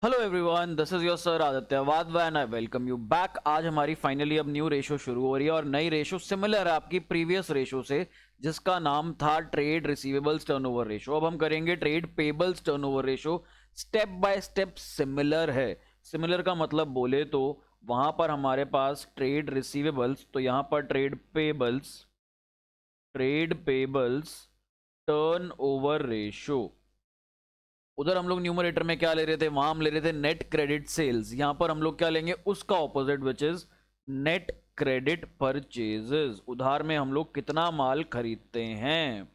Hello everyone, this is your sir Aditya Wadhwa and I welcome you back. आज हमारी finally अब new ratio शुरू हो रही है और नई रेशो सिमिलर है आपकी प्रीवियस रेशो से, जिसका नाम था ट्रेड रिसीवेबल्स टर्नओवर रेशो। अब हम करेंगे trade payables turnover ratio. Step by step similar है। सिमिलर का मतलब बोले तो वहां पर हमारे पास ट्रेड रिसीवेबल्स, तो यहां पर trade payables turn over ratio. उधर हम लोग न्यूमरेटर में क्या ले रहे थे, वहां हम ले रहे थे नेट क्रेडिट सेल्स। यहां पर हम लोग क्या लेंगे, उसका opposite which is net credit purchases. उधार में हम लोग कितना माल खरीदते हैं।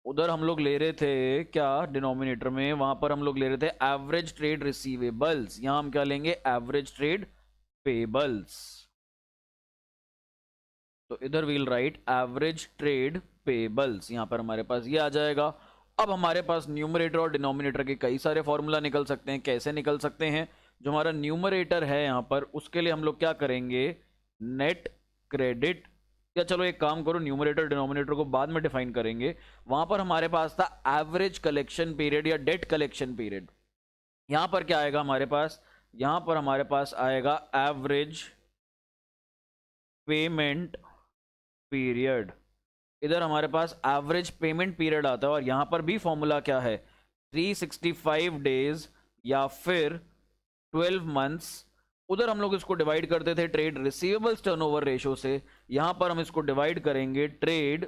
उधर हम लोग ले रहे थे क्या, डिनोमिनेटर में वहां पर हम लोग ले रहे थे एवरेज ट्रेड रिसीवेबल्स। यहां हम क्या लेंगे, एवरेज ट्रेड पेबल्स। तो इधर we'll write average trade payables, यहां पर हमारे पास ये आ जाएगा। अब हमारे पास न्यूमरेटर और डिनोमिनेटर के कई सारे फॉर्मूला निकल सकते हैं। कैसे निकल सकते हैं, जो हमारा न्यूमरेटर है यहां पर, उसके लिए हम लोग क्या करेंगे, नेट क्रेडिट, या चलो एक काम करो, न्यूमरेटर डिनोमिनेटर को बाद में डिफाइन करेंगे। वहां पर हमारे पास था एवरेज कलेक्शन पीरियड या डेट कलेक्शन पीरियड। यहां पर क्या आएगा हमारे पास, यहां पर हमारे पास आएगा एवरेज पेमेंट पीरियड। इधर हमारे पास एवरेज पेमेंट पीरियड आता है और यहां पर भी फॉर्मूला क्या है, 365 डेज या फिर 12 मंथ्स। उधर हम लोग इसको डिवाइड करते थे ट्रेड रिसीवेबल्स टर्नओवर रेशो से। यहां पर हम इसको डिवाइड करेंगे ट्रेड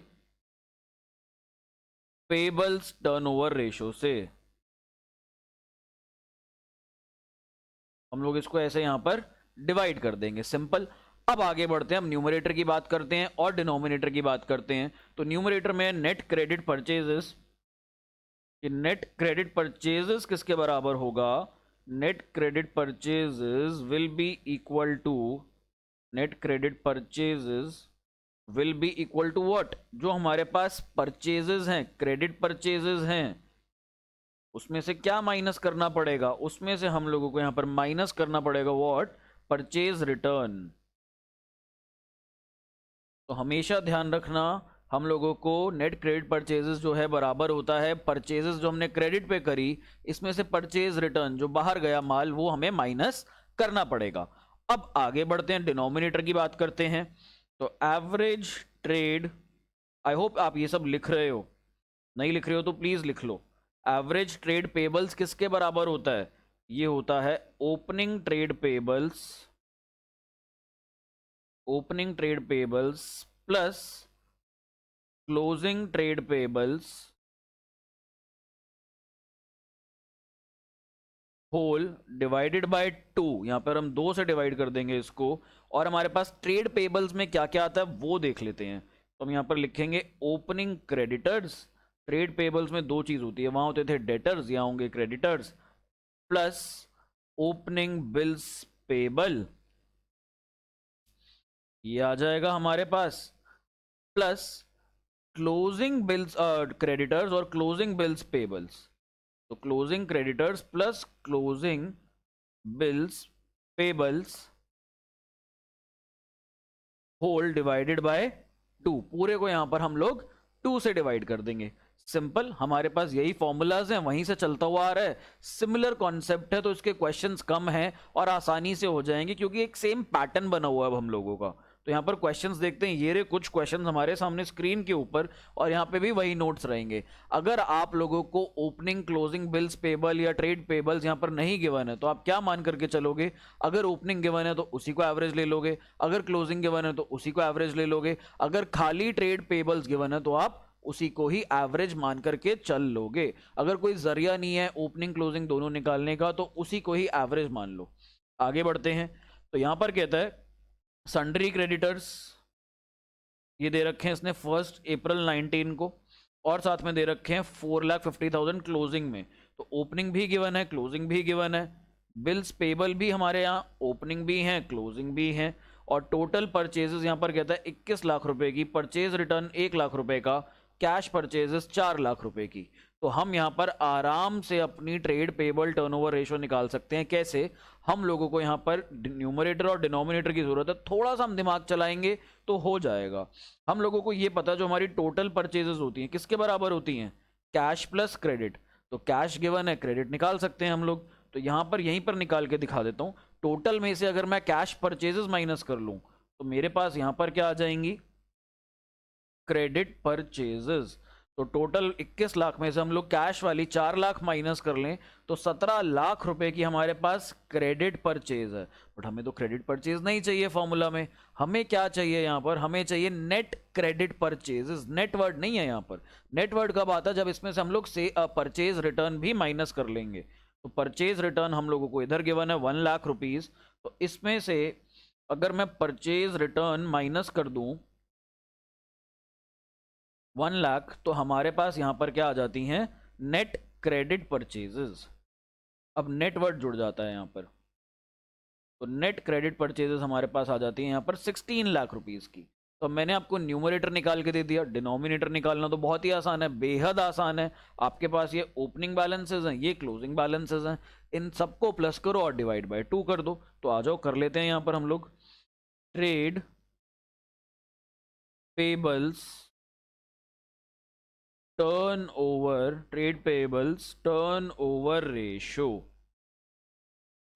पेबल्स टर्नओवर रेशो से। हम लोग इसको ऐसे यहां पर डिवाइड कर देंगे, सिंपल। अब आगे बढ़ते हैं, हम न्यूमरेटर की बात करते हैं और डिनोमिनेटर की बात करते हैं। तो न्यूमरेटर में नेट क्रेडिट परचेजेस, कि नेट क्रेडिट परचेजेस किसके बराबर होगा, net credit purchases will be equal to, net credit purchases will be equal to what, जो हमारे पास परचेजेस हैं, क्रेडिट परचेजेस हैं, उसमें से क्या माइनस करना पड़ेगा, उसमें से हम लोगों को यहां पर माइनस करना पड़ेगा व्हाट, परचेज रिटर्न। तो हमेशा ध्यान रखना, हम लोगों को नेट क्रेडिट परचेजेस जो है बराबर होता है परचेजेस जो हमने क्रेडिट पे करी, इसमें से परचेज रिटर्न जो बाहर गया माल वो हमें माइनस करना पड़ेगा। अब आगे बढ़ते हैं, डिनोमिनेटर की बात करते हैं। तो एवरेज ट्रेड, आई होप आप ये सब लिख रहे हो, नहीं लिख रहे हो तो प्लीज लिख लो। एवरेज ट्रेड पेबल्स किसके बराबर होता है, ये होता है opening trade payables, opening trade payables plus closing trade payables whole divided by 2। यहां पर हम 2 से डिवाइड कर देंगे इसको। और हमारे पास ट्रेड पेबल्स में क्या क्या आता है वो देख लेते हैं। तो हम यहां पर लिखेंगे ओपनिंग क्रेडिटर्स। ट्रेड पेबल्स में दो चीज होती है, वहां होते थे डेटर्स, यहां होंगे creditors, plus opening bills payable, ये आ जाएगा हमारे पास, प्लस क्लोजिंग बिल्स क्रेडिटर्स और क्लोजिंग बिल्स पेबल्स। तो closing creditors plus closing bills payables whole divided by 2। पूरे को यहां पर हम लोग 2 से डिवाइड कर देंगे, सिंपल। हमारे पास यही फॉर्मूलाज हैं, वहीं से चलता हुआ आ रहा है, सिमिलर कॉन्सेप्ट है, तो इसके क्वेश्चंस कम हैं और आसानी से हो जाएंगे क्योंकि एक सेम पैटर्न बना हुआ है अब हम लोगों का। तो यहाँ पर क्वेश्चंस देखते हैं, ये रहे कुछ क्वेश्चंस हमारे सामने स्क्रीन के ऊपर, और यहाँ पे भी वही नोट्स रहेंगे। अगर आप लोगों को ओपनिंग क्लोजिंग बिल्स पेबल या ट्रेड पेबल्स यहाँ पर नहीं गिवन है तो आप क्या मान करके चलोगे, अगर ओपनिंग गिवन है तो उसी को एवरेज ले लोगे, अगर क्लोजिंग गिवन है तो उसी को एवरेज ले लोगे, अगर खाली ट्रेड पेबल्स गिवन है तो आप उसी को ही एवरेज मान करके चल लोगे। अगर कोई जरिया नहीं है ओपनिंग क्लोजिंग दोनों निकालने का तो उसी को ही एवरेज मान लो। आगे बढ़ते हैं, तो यहां पर कहता है सन्ड्री क्रेडिटर्स, ये दे रखे हैं इसने 1 अप्रैल 19 को, और साथ में दे रखे हैं 4,50,000 क्लोजिंग में। तो ओपनिंग भी गिवन है, क्लोजिंग भी गिवन है, बिल्स पेबल भी हमारे यहाँ ओपनिंग भी है क्लोजिंग भी है, और टोटल परचेजेस यहाँ पर कहता है 21 लाख रुपए की, परचेज रिटर्न 1 लाख रुपए का, कैश परचेजेस 4 लाख रुपए की। तो हम यहाँ पर आराम से अपनी ट्रेड पेबल टर्नओवर रेशो निकाल सकते हैं। कैसे, हम लोगों को यहाँ पर न्यूमरेटर और डिनोमिनेटर की जरूरत है, थोड़ा सा हम दिमाग चलाएंगे तो हो जाएगा। हम लोगों को ये पता, जो हमारी टोटल परचेजेस होती हैं किसके बराबर होती हैं, कैश प्लस क्रेडिट। तो कैश गिवन है, क्रेडिट निकाल सकते हैं हम लोग। तो यहाँ पर यहीं पर निकाल के दिखा देता हूँ। टोटल में से अगर मैं कैश परचेजेस माइनस कर लूँ तो मेरे पास यहाँ पर क्या आ जाएंगी, क्रेडिट परचेजेस। तो टोटल 21 लाख में से हम लोग कैश वाली 4 लाख माइनस कर लें तो 17 लाख रुपए की हमारे पास क्रेडिट परचेज है। बट हमें तो क्रेडिट परचेज नहीं चाहिए फॉर्मूला में, हमें क्या चाहिए यहाँ पर, हमें चाहिए net credit purchases. Net word नहीं है यहाँ पर। नेट वर्ड कब आता है, जब इसमें से हम लोग से परचेज रिटर्न भी माइनस कर लेंगे। तो परचेज रिटर्न हम लोगों को इधर गिवन है 1 लाख रुपीज, तो इसमें से अगर मैं परचेज रिटर्न माइनस कर दूं 1 लाख, तो हमारे पास यहां पर क्या आ जाती हैं, नेट क्रेडिट परचेजेस। अब नेट वर्ड जुड़ जाता है यहां पर, तो नेट क्रेडिट परचेजेस हमारे पास आ जाती है यहां पर 16 लाख रुपीस की। तो मैंने आपको न्यूमरेटर निकाल के दे दिया, डिनोमिनेटर निकालना तो बहुत ही आसान है, बेहद आसान है। आपके पास ये ओपनिंग बैलेंसेस हैं, ये क्लोजिंग बैलेंसेस हैं, इन सबको प्लस करो और डिवाइड बाय 2 कर दो। तो आ जाओ कर लेते हैं यहां पर हम लोग trade payables trade payables turn over ratio.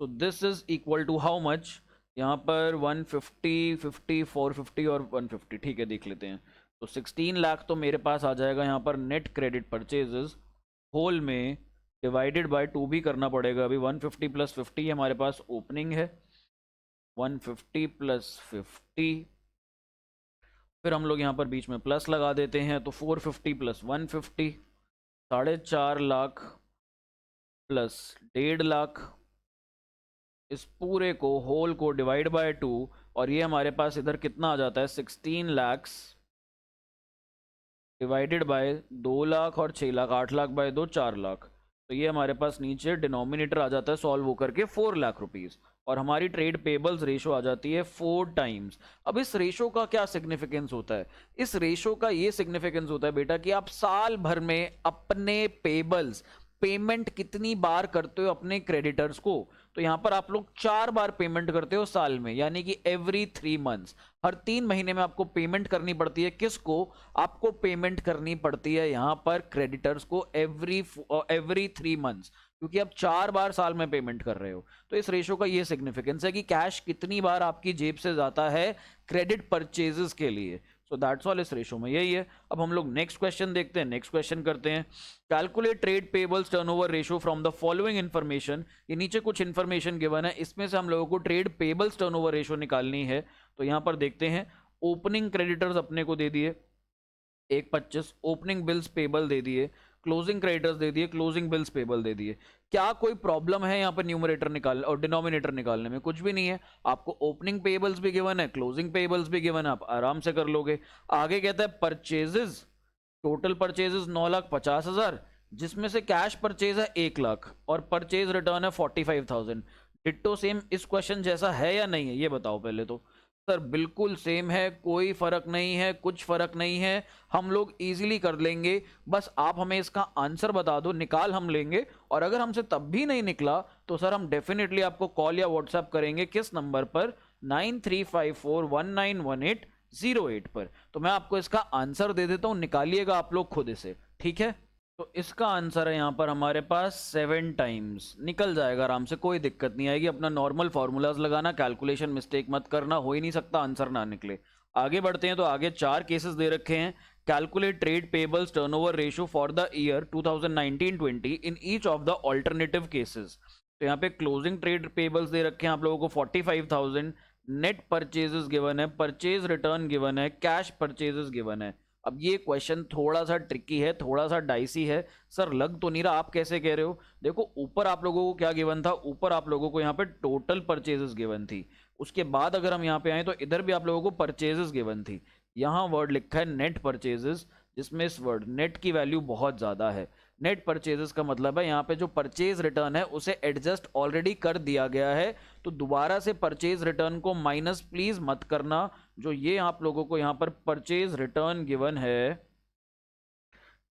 तो this is equal to how much, यहाँ पर 150, 50, 450 और 150, ठीक है देख लेते हैं। तो 16 लाख तो मेरे पास आ जाएगा यहाँ पर नेट क्रेडिट परचेजेस होल में, डिवाइडेड बाय 2 भी करना पड़ेगा। अभी 150 प्लस 50 हमारे पास ओपनिंग है, 150 प्लस 50, फिर हम लोग यहाँ पर बीच में प्लस लगा देते हैं, तो 450 प्लस 150, 4.5 लाख प्लस 1.5 लाख, इस पूरे को होल को डिवाइड बाय 2, और ये हमारे पास इधर कितना आ जाता है 16 लैक्स डिवाइडेड बाय 2 लाख और 6 लाख, 8 लाख बाय 2 4 लाख। तो ये हमारे पास नीचे डिनोमिनेटर आ जाता है सॉल्व होकर के 4 लाख रुपीस, और हमारी ट्रेड पेबल्स रेशो आ जाती है 4 टाइम्स। अब इस रेशो का क्या सिग्निफिकेंस होता है, इस रेशो का ये सिग्निफिकेंस होता है बेटा कि आप साल भर में अपने पेबल्स पेमेंट कितनी बार करते हो अपने क्रेडिटर्स को। तो यहां पर आप लोग 4 बार पेमेंट करते हो साल में, यानी कि एवरी 3 मंथ्स, हर 3 महीने में आपको पेमेंट करनी पड़ती है। किसको, आपको पेमेंट करनी पड़ती है यहां पर क्रेडिटर्स को एवरी 3 मंथ्स, क्योंकि आप 4 बार साल में पेमेंट कर रहे हो। तो इस रेशो का ये सिग्निफिकेंस है कि कैश कितनी बार आपकी जेब से जाता है क्रेडिट परचेजेस के लिए। सो दैट्स ऑल, इस रेशो में यही है। अब हम लोग नेक्स्ट क्वेश्चन देखते हैं, नेक्स्ट क्वेश्चन करते हैं, calculate trade payables turnover ratio from the following information. ये नीचे कुछ इन्फॉर्मेशन गिवन है, इसमें से हम लोगों को ट्रेड पेबल्स टर्नओवर रेशो निकालनी है। तो यहां पर देखते हैं, ओपनिंग क्रेडिटर्स अपने को दे दिए 125, ओपनिंग बिल्स पेबल दे दिए, क्लोजिंग क्रेडिटर्स दे दिए, क्लोजिंग बिल्स पेबल दे दिए। क्या कोई प्रॉब्लम है यहाँ पर न्यूमरेटर निकाल और डिनोमिनेटर निकालने में? कुछ भी नहीं है। आपको ओपनिंग पेबल्स भी गिवन है, क्लोजिंग पेबल्स भी गिवन है, आप आराम से कर लोगे। आगे कहता है परचेजेस, टोटल परचेजेस 9,50,000, जिसमें से कैश परचेज है 1 लाख और परचेज रिटर्न है 45,000। डिट्टो सेम इस क्वेश्चन जैसा है या नहीं है, ये बताओ पहले तो। सर बिल्कुल सेम है, कोई फर्क नहीं है, कुछ फर्क नहीं है, हम लोग इजीली कर लेंगे। बस आप हमें इसका आंसर बता दो, निकाल हम लेंगे। और अगर हमसे तब भी नहीं निकला तो सर हम डेफिनेटली आपको कॉल या व्हाट्सएप करेंगे, किस नंबर पर, 9354191808 पर। तो मैं आपको इसका आंसर दे देता हूं, निकालिएगा आप लोग खुद इसे, ठीक है। तो इसका आंसर है यहाँ पर हमारे पास 7 टाइम्स, निकल जाएगा आराम से, कोई दिक्कत नहीं आएगी। अपना नॉर्मल फॉर्मूलाज लगाना, कैलकुलेशन मिस्टेक मत करना, हो ही नहीं सकता आंसर ना निकले। आगे बढ़ते हैं, तो आगे 4 केसेस दे रखे हैं। Calculate trade payables turnover ratio for the year 2019-20 in each of the alternative cases. तो यहाँ पे क्लोजिंग ट्रेड पेबल्स दे रखे हैं आप लोगों को 45,000, नेट परचेजेस गिवन है, परचेज रिटर्न गिवन है, कैश परचेजेस गिवन है। अब ये क्वेश्चन थोड़ा सा ट्रिकी है, थोड़ा सा डाइसी है। सर लग तो नहीं रहा, आप कैसे कह रहे हो? देखो ऊपर आप लोगों को क्या गिवन था, ऊपर आप लोगों को यहाँ पे टोटल परचेजेस गिवन थी। उसके बाद अगर हम यहाँ पे आए तो इधर भी आप लोगों को परचेजेस गिवन थी। यहाँ वर्ड लिखा है नेट परचेजेस, जिसमें इस वर्ड नेट की वैल्यू बहुत ज्यादा है। नेट परचेजेस का मतलब है यहाँ पे जो परचेज रिटर्न है उसे एडजस्ट ऑलरेडी कर दिया गया है, तो दोबारा से परचेज रिटर्न को माइनस प्लीज मत करना। जो ये आप लोगों को यहाँ पर परचेज रिटर्न गिवन है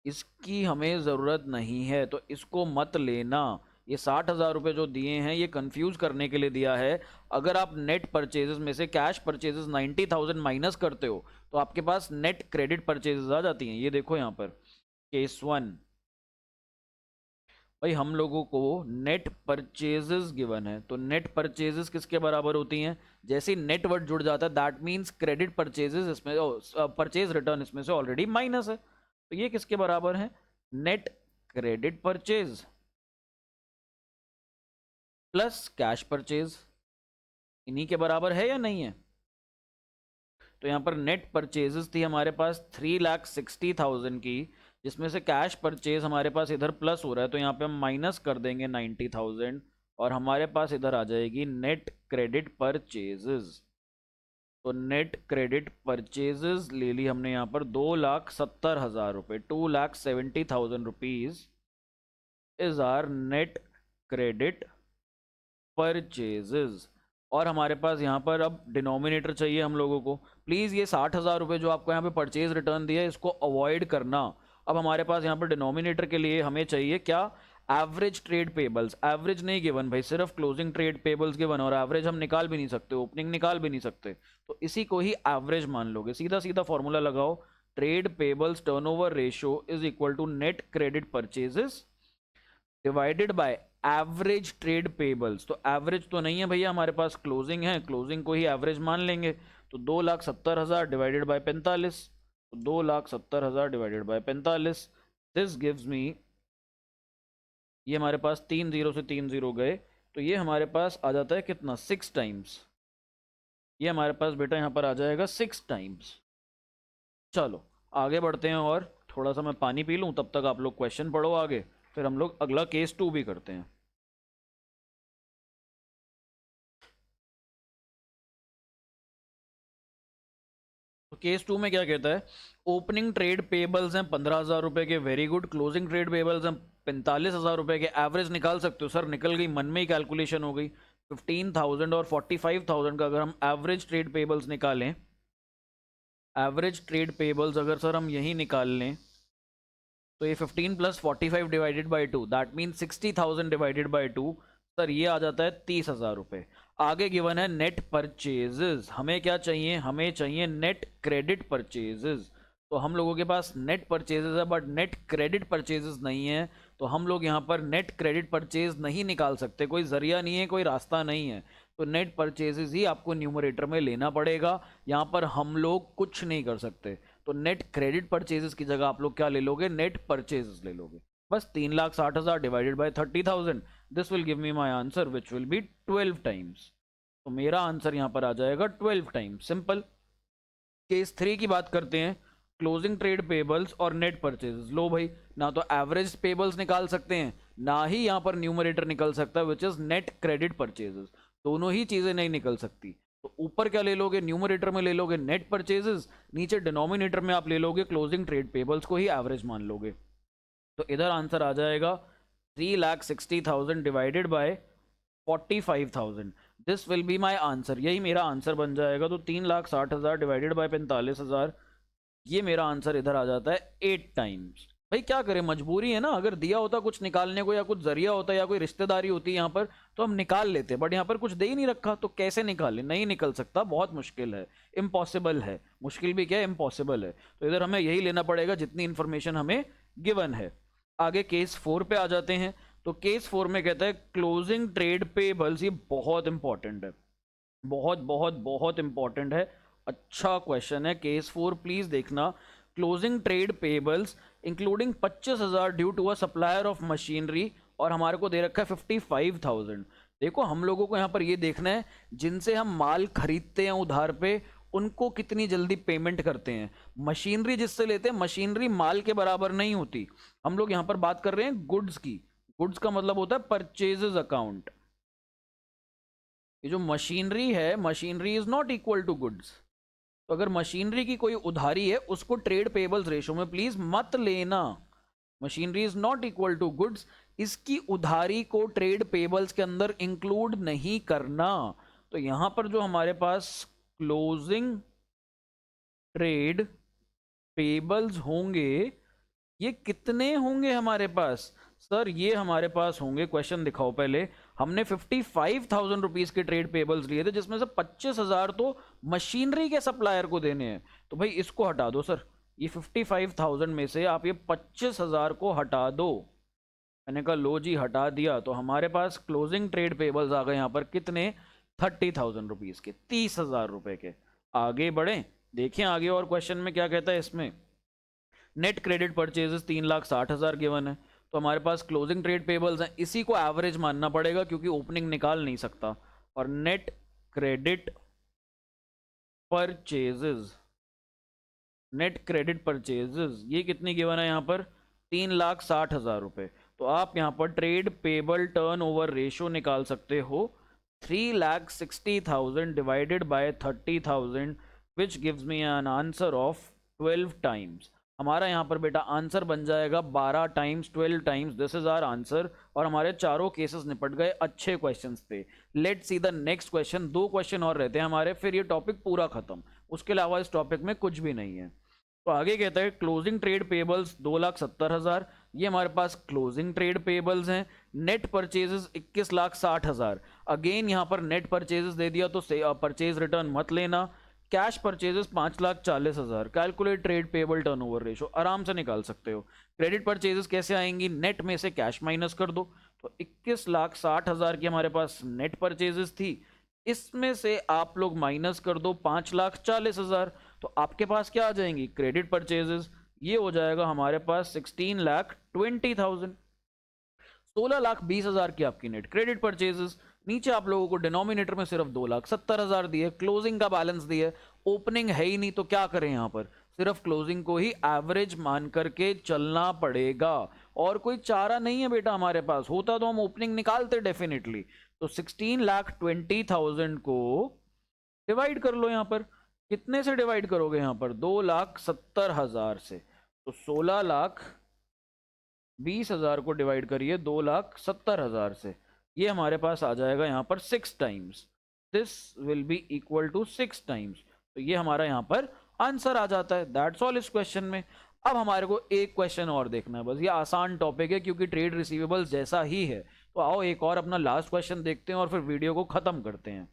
इसकी हमें जरूरत नहीं है, तो इसको मत लेना। ये 60,000 रुपये जो दिए हैं ये कंफ्यूज करने के लिए दिया है। अगर आप नेट परचेजेस में से कैश परचेजेस 90,000 माइनस करते हो तो आपके पास नेट क्रेडिट परचेजेस आ जाती हैं। ये देखो यहाँ पर केस 1, भाई हम लोगों को नेट परचेजेस गिवन है, तो नेट परचेजेस किसके बराबर होती हैं? जैसे नेट वर्ड जुड़ जाता है दैट मींस क्रेडिट परचेजेस इसमें, परचेज रिटर्न इसमें से ऑलरेडी माइनस है, तो ये किसके बराबर है? Net credit purchase plus cash purchase, इन्हीं के बराबर है या नहीं है? तो यहाँ पर नेट परचेजेस थी हमारे पास 3,60,000 की, जिसमें से कैश परचेज हमारे पास इधर प्लस हो रहा है, तो यहाँ पे हम माइनस कर देंगे 90,000 और हमारे पास इधर आ जाएगी नेट क्रेडिट परचेजेस। तो नेट क्रेडिट परचेजेस ले ली हमने यहाँ पर 2,70,000 रुपये, 2,70,000 rupees is our net credit purchases. और हमारे पास यहाँ पर अब डिनोमिनेटर चाहिए हम लोगों को। प्लीज़ ये 60,000 रुपये जो आपको यहाँ पे परचेज रिटर्न दिया है इसको अवॉइड करना। अब हमारे पास यहाँ पर डिनोमिनेटर के लिए हमें चाहिए क्या? Average trade pebbles. एवरेज नहीं गिवन भाई, सिर्फ क्लोजिंग ट्रेड पेबल्स गिवन, और एवरेज हम निकाल भी नहीं सकते, ओपनिंग निकाल भी नहीं सकते, तो इसी को ही एवरेज मान लोगे। सीधा सीधा फॉर्मूला लगाओ, trade payables turnover ratio is equal to net credit purchases divided by average trade payables. तो एवरेज तो नहीं है भैया हमारे पास, क्लोजिंग है, क्लोजिंग को ही एवरेज मान लेंगे। तो 2,70,000 डिवाइडेड बाय 45, तो 2,70,000 divided by 45, this gives me, ये हमारे पास 3 0 से 3 0 गए, तो ये हमारे पास आ जाता है कितना? 6 टाइम्स। ये हमारे पास बेटा यहाँ पर आ जाएगा 6 टाइम्स। चलो आगे बढ़ते हैं, और थोड़ा सा मैं पानी पी लूँ, तब तक आप लोग क्वेश्चन पढ़ो आगे, फिर हम लोग अगला केस 2 भी करते हैं। तो केस 2 में क्या कहता है? ओपनिंग ट्रेड पेबल्स हैं 15,000 रुपए के, very good. Closing trade payables हैं 45,000 रुपए के। एवरेज निकाल सकते हो सर? निकल गई, मन में ही कैलकुलेशन हो गई। 15,000 और 45,000 का अगर हम एवरेज ट्रेड पेबल्स निकालें, एवरेज ट्रेड पेबल्स अगर सर हम यही निकाल लें, तो ये 15 plus 45 divided by 2 that mean 60,000 divided by 2, sir ये आ जाता है 30,000 रुपये। आगे गिवन है नेट परचेजेस, हमें क्या चाहिए? हमें चाहिए नेट क्रेडिट परचेजेस। तो हम लोगों के पास नेट परचेजेस है बट नेट क्रेडिट परचेजेस नहीं है, तो हम लोग यहाँ पर नेट क्रेडिट परचेज नहीं निकाल सकते, कोई जरिया नहीं है, कोई रास्ता नहीं है, तो नेट परचेजेस ही आपको न्यूमरेटर में लेना पड़ेगा। यहाँ पर हम लोग कुछ नहीं कर सकते, तो नेट क्रेडिट परचेजेस की जगह आप लोग क्या ले लोगे? नेट परचेजेस ले लोगे। बस 3,60,000 divided by 30,000, this will give me my answer which will be 12 times. तो मेरा आंसर यहां पर आ जाएगा 12 टाइम्स। सिंपल। केस 3 की बात करते हैं, क्लोजिंग ट्रेड पेबल्स और नेट परचेजेस। लो भाई, ना तो एवरेज पेबल्स निकाल सकते हैं, ना ही यहां पर न्यूमरेटर निकल सकता है which is net credit purchases, दोनों ही चीजें नहीं निकल सकती। तो ऊपर क्या ले लोगे? न्यूमरेटर में ले लोगे नेट परचेजेस, नीचे डिनोमिनेटर में आप ले लोगे क्लोजिंग ट्रेड पेबल्स को ही एवरेज मान लोगे। तो इधर आंसर आ जाएगा 3,60,000 divided bye 45,000, this will be my answer, यही मेरा आंसर बन जाएगा। तो 3,60,000 डिवाइडेड बाय 45,000, ये मेरा आंसर इधर आ जाता है 8 टाइम्स। भाई क्या करें, मजबूरी है ना, अगर दिया होता कुछ निकालने को या कुछ जरिया होता या कोई रिश्तेदारी होती यहाँ पर तो हम निकाल लेते, बट यहाँ पर कुछ दे ही नहीं रखा, तो कैसे निकाले? नहीं निकल सकता, बहुत मुश्किल है, इम्पॉसिबल है। मुश्किल भी क्या है, इम्पॉसिबल है। तो इधर हमें यही लेना पड़ेगा जितनी इंफॉर्मेशन हमें गिवन है। आगे केस 4 पे आ जाते हैं। तो केस 4 में कहता है क्लोजिंग ट्रेड पेबल्स, ये बहुत इंपॉर्टेंट है, बहुत बहुत बहुत इंपॉर्टेंट है, अच्छा क्वेश्चन है। केस 4 प्लीज देखना। Closing trade payables including 25,000 due to a supplier of machinery, और हमारे को दे रखा है 55,000। देखो हम लोगों को यहाँ पर ये देखना है जिनसे हम माल खरीदते हैं उधार पे, उनको कितनी जल्दी पेमेंट करते हैं। मशीनरी जिससे लेते हैं, मशीनरी माल के बराबर नहीं होती। हम लोग यहाँ पर बात कर रहे हैं गुड्स की, गुड्स का मतलब होता है परचेजेस अकाउंट। ये जो मशीनरी है, machinery is not equal to goods. तो अगर मशीनरी की कोई उधारी है उसको ट्रेड पेबल्स रेशो में प्लीज मत लेना। Machinery is not equal to goods, इसकी उधारी को ट्रेड पेबल्स के अंदर इंक्लूड नहीं करना। तो यहां पर जो हमारे पास क्लोजिंग ट्रेड पेबल्स होंगे, ये कितने होंगे हमारे पास? सर ये हमारे पास होंगे, क्वेश्चन दिखाओ पहले। हमने 55,000 रुपीज के ट्रेड पेबल्स लिए थे, जिसमें से 25,000 तो मशीनरी के सप्लायर को देने हैं। तो भाई इसको हटा दो सर, ये 55,000 में से आप ये 25,000 को हटा दो। मैंने कहा लो जी हटा दिया, तो हमारे पास क्लोजिंग ट्रेड पेबल्स आ गए यहाँ पर कितने, 30,000 रुपीज़ के, 30,000 रुपए के। आगे बढ़े, देखिए आगे और क्वेश्चन में क्या कहता है इसमें। नेट क्रेडिट परचेजेस 3,60,000 गिवन है, तो हमारे पास क्लोजिंग ट्रेड पेबल्स हैं, इसी को एवरेज मानना पड़ेगा क्योंकि ओपनिंग निकाल नहीं सकता। और net credit purchases, net credit purchases ये कितनी गिवन है यहाँ पर, 3,60,000 रुपए। तो आप यहाँ पर trade payable turn over ratio निकाल सकते हो, 3,60,000 divided by 30,000 which gives me an answer of 12 times. हमारा यहाँ पर बेटा आंसर बन जाएगा 12 times, 12 times, this is our answer. और हमारे चारों केसेस निपट गए, अच्छे क्वेश्चंस थे। Let's see the next question, 2 question और रहते हैं हमारे, फिर ये टॉपिक पूरा खत्म, उसके अलावा इस टॉपिक में कुछ भी नहीं है। तो आगे कहता है क्लोजिंग ट्रेड पेबल्स 2,70,000, ये हमारे पास क्लोजिंग ट्रेड पेबल्स हैं। नेट परचेजेस 21,60,000, अगेन यहाँ पर नेट परचेजेस दे दिया तो परचेज रिटर्न मत लेना। Cash purchases 5,40,000, calculate trade payable turnover ratio, आराम से निकाल सकते हो। क्रेडिट परचेजेस कैसे आएंगी, नेट में से कैश माइनस कर दो, तो 21,60,000 की हमारे पास नेट परचेजेस थी, इसमें से आप लोग माइनस कर दो 5,40,000, तो आपके पास क्या आ जाएंगी क्रेडिट परचेजेस, ये हो जाएगा हमारे पास 16,20,000। 16,20,000 की आपकी नेट क्रेडिट परचेजेस। नीचे आप लोगों को डिनोमिनेटर में सिर्फ 2,70,000 दिए, क्लोजिंग का बैलेंस दिए, ओपनिंग है ही नहीं, तो क्या करें यहाँ पर, सिर्फ क्लोजिंग को ही एवरेज मान करके चलना पड़ेगा, और कोई चारा नहीं है बेटा हमारे पास। होता तो हम ओपनिंग निकालते डेफिनेटली। तो 16,20,000 को डिवाइड कर लो, यहाँ पर कितने से डिवाइड करोगे, यहाँ पर 2,70,000 से, तो 16,20,000 को डिवाइड करिए 2,70,000 से, ये हमारे पास आ जाएगा यहाँ पर 6 times, this will be equal to 6 times. तो ये हमारा यहाँ पर आंसर आ जाता है। दैट्स ऑल इस क्वेश्चन में। अब हमारे को एक क्वेश्चन और देखना है बस, ये आसान टॉपिक है क्योंकि ट्रेड रिसीवेबल्स जैसा ही है। तो आओ एक और अपना लास्ट क्वेश्चन देखते हैं और फिर वीडियो को खत्म करते हैं।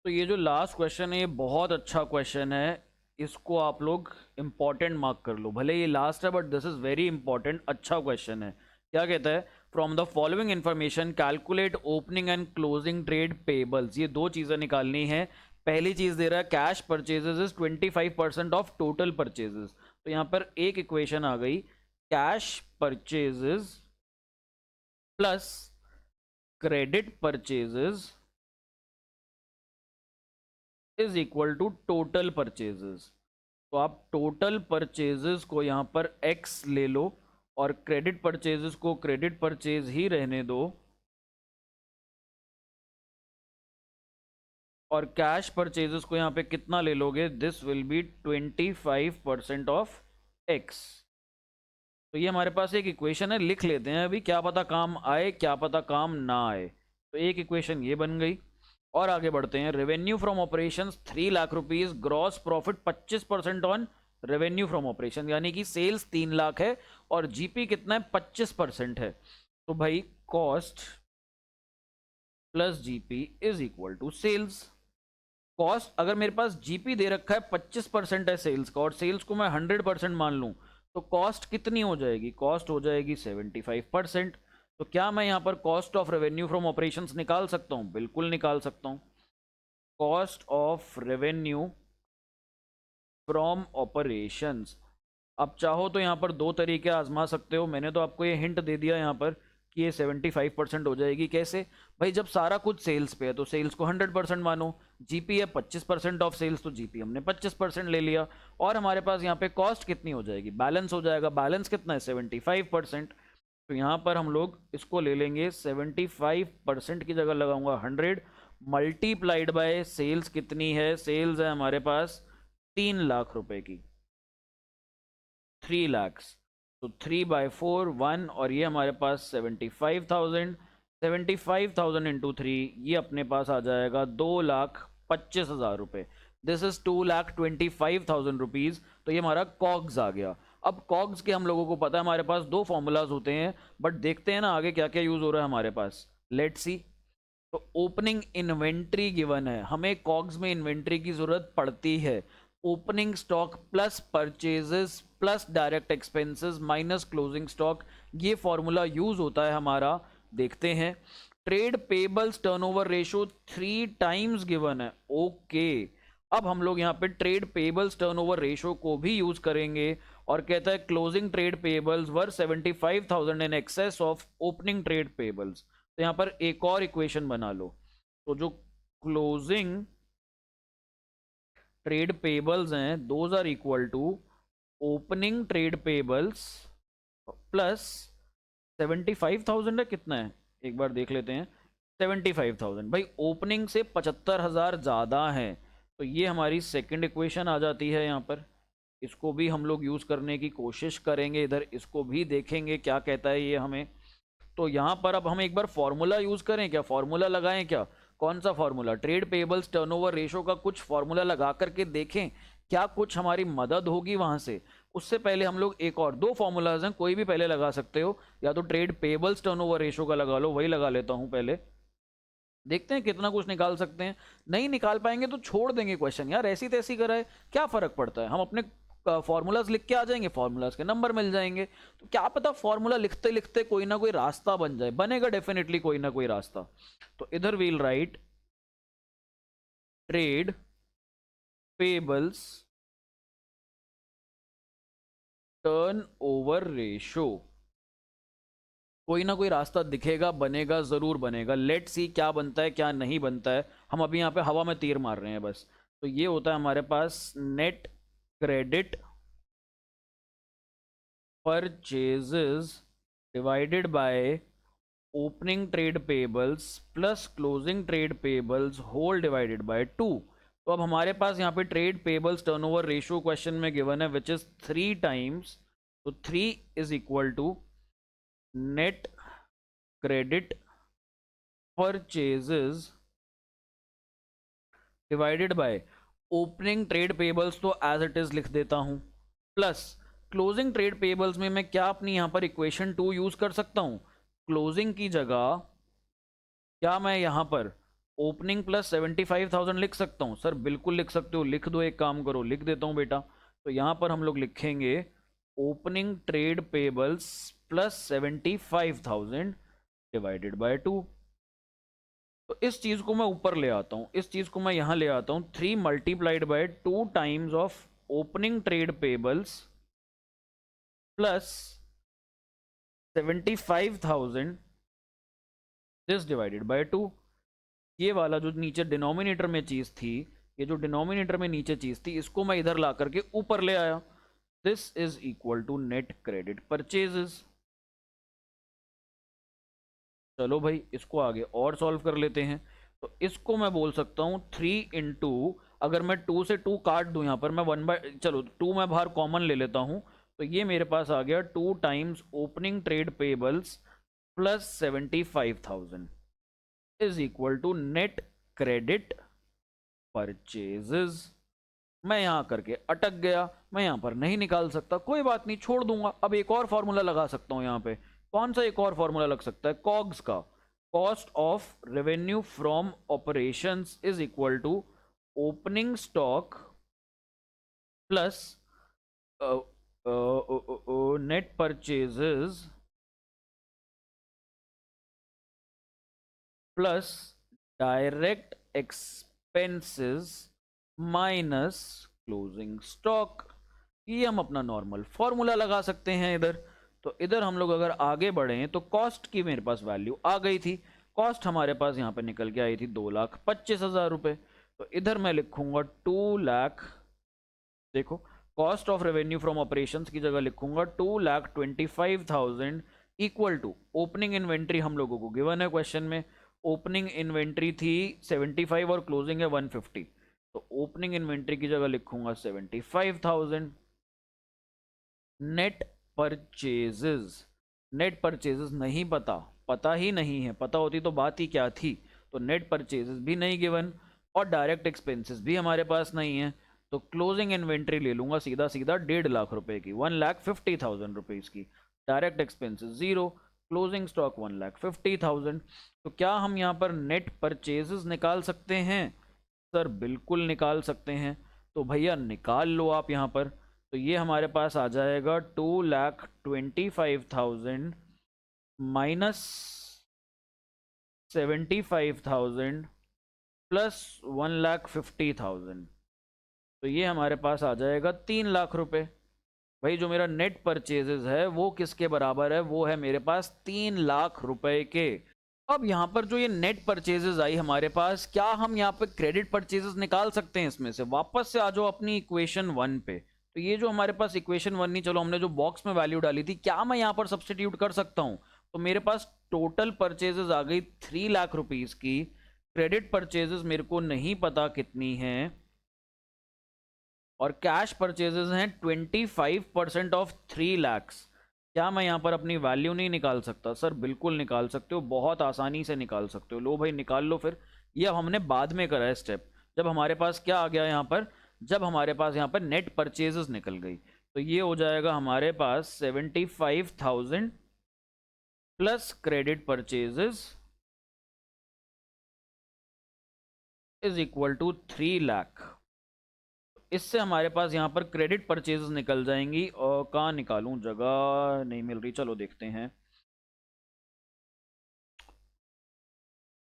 तो ये जो लास्ट क्वेश्चन है ये बहुत अच्छा क्वेश्चन है, इसको आप लोग इंपॉर्टेंट मार्क कर लो, भले ये लास्ट है but this is very important, अच्छा क्वेश्चन है। क्या कहता है, from the following information calculate opening and closing trade pebbles. ये 2 चीजें निकालनी है। पहली चीज दे रहा है cash purchases is 25% of total purchases, तो यहां पर एक इक्वेशन आ गई, cash purchases plus credit purchases is equal to total purchases. तो आप टोटल परचेजेस को यहां पर x ले लो और क्रेडिट परचेजेस को क्रेडिट परचेज ही रहने दो, और कैश परचेजेस को यहां पे कितना ले लोगे, this will B 25% of x। तो ये हमारे पास एक इक्वेशन है, लिख लेते हैं अभी, क्या पता काम आए क्या पता काम ना आए। तो एक इक्वेशन ये बन गई, और आगे बढ़ते हैं। Revenue from operations 3 lakh rupees, gross profit 25% on revenue from operation, यानी कि सेल्स 3 लाख है और जीपी कितना है 25% है। तो भाई cost plus GP is equal to sales. Cost अगर मेरे पास जीपी दे रखा है 25% है सेल्स का, और सेल्स को मैं 100% मान लूं, तो कॉस्ट कितनी हो जाएगी, कॉस्ट हो जाएगी 75%। तो क्या मैं यहां पर cost of revenue from operations निकाल सकता हूं, बिल्कुल निकाल सकता हूं। Cost of revenue from operations, अब चाहो तो यहां पर 2 तरीके आजमा सकते हो, मैंने तो आपको ये हिंट दे दिया यहां पर कि ये 75% हो जाएगी। कैसे भाई, जब सारा कुछ सेल्स पे है तो सेल्स को 100% मानो, जीपी है 25% ऑफ सेल्स, तो जीपी हमने 25% ले लिया, और हमारे पास यहाँ पे कॉस्ट कितनी हो जाएगी, बैलेंस हो जाएगा, बैलेंस कितना है 75%। तो यहाँ पर हम लोग इसको ले लेंगे, 75% की जगह लगाऊंगा 100 मल्टीप्लाइड बाय सेल्स कितनी है, सेल्स है हमारे पास 3 लाख रुपए की, 3 लाख, तो 3/4 1, और ये हमारे पास 75,000, 75,000 इंटू 3, ये अपने पास आ जाएगा 2,25,000 रुपए, दिस इज 2,25,000 रुपीज। तो ये हमारा कॉग्स आ गया। अब कॉग्स के हम लोगों को पता है हमारे पास 2 फॉर्मूलाज होते हैं, बट देखते हैं ना आगे क्या क्या यूज हो रहा है हमारे पास, लेट्स सी। तो ओपनिंग इन्वेंट्री गिवन है, हमें कॉग्स में इन्वेंट्री की जरूरत पड़ती है, opening stock plus purchases plus direct expenses minus closing stock, ये फॉर्मूला यूज होता है हमारा। देखते हैं, trade payables turnover ratio 3 times given है। ओके, अब हम लोग यहाँ पे ट्रेड पेबल्स टर्नओवर रेशो को भी यूज करेंगे और कहता है closing trade pebbles were 75,000 in excess of opening trade payables. तो यहाँ पर एक और इक्वेशन बना लो, तो जो क्लोजिंग ट्रेड पेबल्स हैं those are equal to opening trade payables plus 75,000 है, कितना है एक बार देख लेते हैं। 75,000 भाई, ओपनिंग से 75,000 ज़्यादा है, तो ये हमारी सेकंड इक्वेशन आ जाती है यहाँ पर। इसको भी हम लोग यूज़ करने की कोशिश करेंगे, इधर इसको भी देखेंगे क्या कहता है ये हमें। तो यहाँ पर अब हम एक बार फॉर्मूला यूज़ करें क्या, फॉर्मूला लगाएं क्या? कौन सा formula? Trade payables turnover ratio का कुछ फॉर्मूला लगा करके देखें क्या कुछ हमारी मदद होगी वहां से। उससे पहले हम लोग एक और दो फॉर्मूलाज हैं, कोई भी पहले लगा सकते हो, या तो ट्रेड पेबल्स टर्नओवर रेशो का लगा लो, वही लगा लेता हूं पहले, देखते हैं कितना कुछ निकाल सकते हैं। नहीं निकाल पाएंगे तो छोड़ देंगे क्वेश्चन, यार ऐसी तैसी कराए क्या फर्क पड़ता है, हम अपने फॉर्मूलाज लिख के आ जाएंगे, फॉर्मूलाज के नंबर मिल जाएंगे। तो क्या पता फॉर्मूला लिखते लिखते कोई ना कोई रास्ता बन जाए, बनेगा डेफिनेटली कोई ना कोई रास्ता। तो इधर we'll write trade payables turn over ratio, कोई ना कोई रास्ता दिखेगा, बनेगा, जरूर बनेगा। लेट सी क्या बनता है क्या नहीं बनता है, हम अभी यहाँ पे हवा में तीर मार रहे हैं बस। तो ये होता है हमारे पास net credit purchases divided by opening trade payables plus closing trade payables whole divided by 2। तो अब हमारे पास यहाँ पे trade payables turnover ratio question में गिवन है विच इज 3 टाइम्स, तो 3 is equal to net credit purchases divided by opening trade payables, तो एज इट इज लिख देता हूं, प्लस क्लोजिंग ट्रेड पेबल्स में मैं क्या अपनी यहां पर इक्वेशन 2 यूज कर सकता हूं, क्लोजिंग की जगह क्या मैं यहां पर ओपनिंग प्लस 75,000 लिख सकता हूं? सर बिल्कुल लिख सकते हो, लिख दो, एक काम करो, लिख देता हूं बेटा। तो यहां पर हम लोग लिखेंगे opening trade payables plus 75,000 divided by 2। तो इस चीज को मैं ऊपर ले आता हूं, इस चीज को मैं यहां ले आता हूं, 3 multiplied by 2 times of opening trade payables plus 75,000 this divided by 2। ये वाला जो नीचे डिनोमिनेटर में चीज थी, ये जो डिनोमिनेटर में नीचे चीज थी, इसको मैं इधर ला करके ऊपर ले आया। This is equal to net credit purchases. चलो भाई इसको आगे और सॉल्व कर लेते हैं। तो इसको मैं बोल सकता हूं 3 इंटू, अगर मैं 2 से 2 काट दूं यहां पर, मैं 1 बाय, चलो 2 मैं बाहर कॉमन ले लेता हूं, तो ये मेरे पास आ गया 2 times opening trade payables plus 75,000 is equal to net credit purchases. मैं यहां करके अटक गया, मैं यहां पर नहीं निकाल सकता, कोई बात नहीं, छोड़ दूंगा। अब एक और फॉर्मूला लगा सकता हूं यहां पे, कौन सा एक और फॉर्मूला लग सकता है? कॉग्स का, cost of revenue from operations is equal to opening stock plus net purchases plus direct expenses minus closing stock. ये हम अपना नॉर्मल फॉर्मूला लगा सकते हैं इधर। तो इधर हम लोग अगर आगे बढ़े तो कॉस्ट की मेरे पास वैल्यू आ गई थी, कॉस्ट हमारे पास यहाँ पे निकल के आई थी 2,25,000 रुपए। तो इधर मैं लिखूंगा 2 लाख, देखो cost of revenue from operations की जगह लिखूंगा 2,25,000 इक्वल टू ओपनिंग इन्वेंट्री हम लोगों को गिवन है क्वेश्चन में, ओपनिंग इन्वेंट्री थी 75 और क्लोजिंग है 150, तो ओपनिंग इन्वेंट्री की जगह लिखूंगा 75,000। नेट परचेजेस, नेट परचेजेस नहीं पता, पता ही नहीं है, पता होती तो बात ही क्या थी। तो नेट परचेजेस भी नहीं गिवन और डायरेक्ट एक्सपेंसेस भी हमारे पास नहीं है, तो क्लोजिंग इन्वेंट्री ले लूंगा सीधा सीधा 1.5 लाख रुपए की, 1,50,000 रुपीज की, डायरेक्ट एक्सपेंसेस 0, क्लोजिंग स्टॉक 1,50,000। तो क्या हम यहाँ पर नेट परचेजेस निकाल सकते हैं? सर बिल्कुल निकाल सकते हैं। तो भैया निकाल लो आप यहाँ पर। तो ये हमारे पास आ जाएगा 2,25,000 माइनस 75,000 प्लस 1,50,000। तो ये हमारे पास आ जाएगा 3 लाख रुपए। भाई जो मेरा नेट परचेजेस है वो किसके बराबर है, वो है मेरे पास 3 लाख रुपए के। अब यहाँ पर जो ये नेट परचेजेस आई हमारे पास, क्या हम यहाँ पे क्रेडिट परचेजेस निकाल सकते हैं इसमें से? वापस से आ जाओ अपनी इक्वेशन 1 पे। तो ये जो हमारे पास इक्वेशन 1 नहीं, चलो हमने जो बॉक्स में वैल्यू डाली थी, क्या मैं यहाँ पर सब्स्टिट्यूट कर सकता हूँ? तो मेरे पास टोटल परचेजेस आ गई 3 लाख रुपीज की। क्रेडिट परचेजेस मेरे को नहीं पता कितनी है, और कैश परचेजेस हैं 25% ऑफ 3 lakhs। क्या मैं यहाँ पर अपनी वैल्यू नहीं निकाल सकता? सर बिल्कुल निकाल सकते हो, बहुत आसानी से निकाल सकते हो। लो भाई निकाल लो फिर। ये अब हमने बाद में करा है स्टेप, जब हमारे पास क्या आ गया यहाँ पर, जब हमारे पास यहाँ पर नेट परचेजेस निकल गई। तो ये हो जाएगा हमारे पास 75,000 plus credit purchases is equal to 3 lakh. इससे हमारे पास यहाँ पर क्रेडिट परचेजेस निकल जाएंगी। और कहाँ निकालूं, जगह नहीं मिल रही, चलो देखते हैं।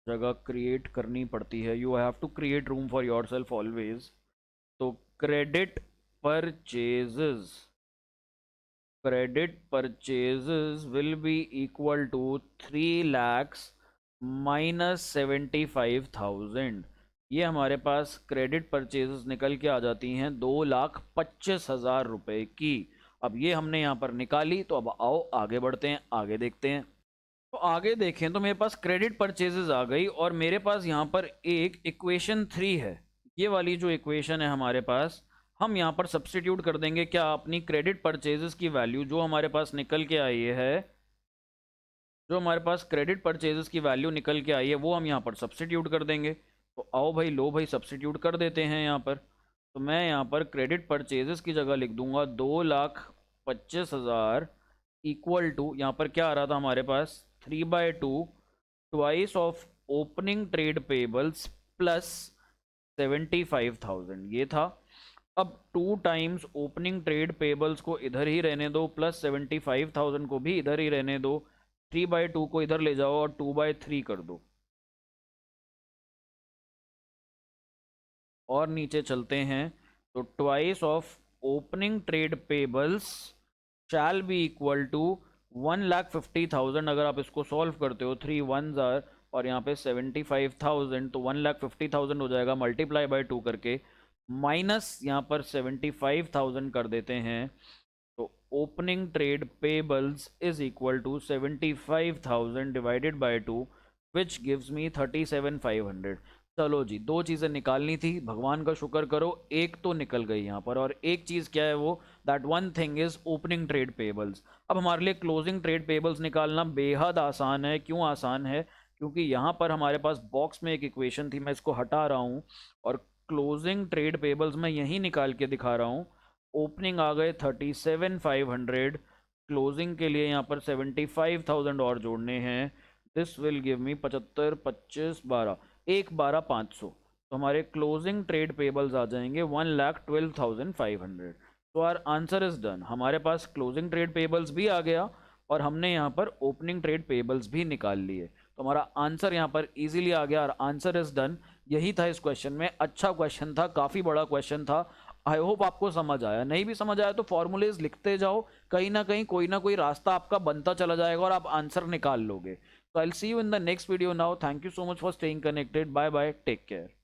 जगह क्रिएट करनी पड़ती है, you have to create room for yourself always. तो credit purchases, credit purchases will be equal to 3 lakhs minus 75,000। ये हमारे पास क्रेडिट परचेजेस निकल के आ जाती हैं 2,25,000 रुपए की। अब ये हमने यहाँ पर निकाली, तो अब आओ आगे बढ़ते हैं, आगे देखते हैं। तो आगे देखें तो मेरे पास क्रेडिट परचेजेस आ गई, और मेरे पास यहाँ पर एक इक्वेशन 3 है। ये वाली जो इक्वेशन है हमारे पास, हम यहाँ पर सब्स्टिट्यूट कर देंगे क्या, अपनी क्रेडिट परचेजेस की वैल्यू जो हमारे पास निकल के आई है, जो हमारे पास क्रेडिट परचेजेस की वैल्यू निकल के आई है वो हम यहाँ पर सब्स्टिट्यूट कर देंगे। तो आओ भाई, लो भाई सब्स्टिट्यूट कर देते हैं यहाँ पर। तो मैं यहाँ पर क्रेडिट परचेजेस की जगह लिख दूंगा 2,25,000 इक्वल टू, यहाँ पर क्या आ रहा था हमारे पास, 3/2 twice of opening trade payables plus 75,000 ये था। अब 2 टाइम्स ओपनिंग ट्रेड पेबल्स को इधर ही रहने दो, प्लस 75,000 को भी इधर ही रहने दो। 3/2 को इधर ले जाओ और 2/3 कर दो। और नीचे चलते हैं, तो twice of opening trade payables shall be equal to 1,50,000। अगर आप इसको सॉल्व करते हो, 3 1s आर और यहाँ पे 75,000, तो 1,50,000 हो जाएगा मल्टीप्लाई बाय 2 करके, माइनस यहाँ पर 75,000 कर देते हैं। तो opening trade payables is equal to 75,000 divided by 2 which gives me 37,500। चलो जी, 2 चीज़ें निकालनी थी, भगवान का शुक्र करो एक तो निकल गई यहाँ पर। और एक चीज़ क्या है वो, that one thing is opening trade pebbles. अब हमारे लिए क्लोजिंग ट्रेड पेबल्स निकालना बेहद आसान है। क्यों आसान है? क्योंकि यहाँ पर हमारे पास बॉक्स में एक इक्वेशन थी, मैं इसको हटा रहा हूँ और क्लोजिंग ट्रेड पेबल्स मैं यहीं निकाल के दिखा रहा हूँ। ओपनिंग आ गए 37,500, क्लोजिंग के लिए यहाँ पर 75,000 और जोड़ने हैं। This will give me 75 25 12 1,12,500। तो हमारे क्लोजिंग ट्रेड पेबल्स आ जाएंगे 1,12,500। तो आर आंसर इज डन। हमारे पास क्लोजिंग ट्रेड पेबल्स भी आ गया और हमने यहाँ पर ओपनिंग ट्रेड पेबल्स भी निकाल लिए। तो हमारा आंसर यहाँ पर इजीली आ गया और आंसर इज डन। यही था इस क्वेश्चन में। अच्छा क्वेश्चन था, काफ़ी बड़ा क्वेश्चन था। आई होप आपको समझ आया। नहीं भी समझ आया तो फॉर्मूलेज लिखते जाओ, कहीं ना कहीं कोई ना कोई रास्ता आपका बनता चला जाएगा और आप आंसर निकाल लोगे। So I'll see you in the next video now. Thank you so much for staying connected. Bye bye. Take care.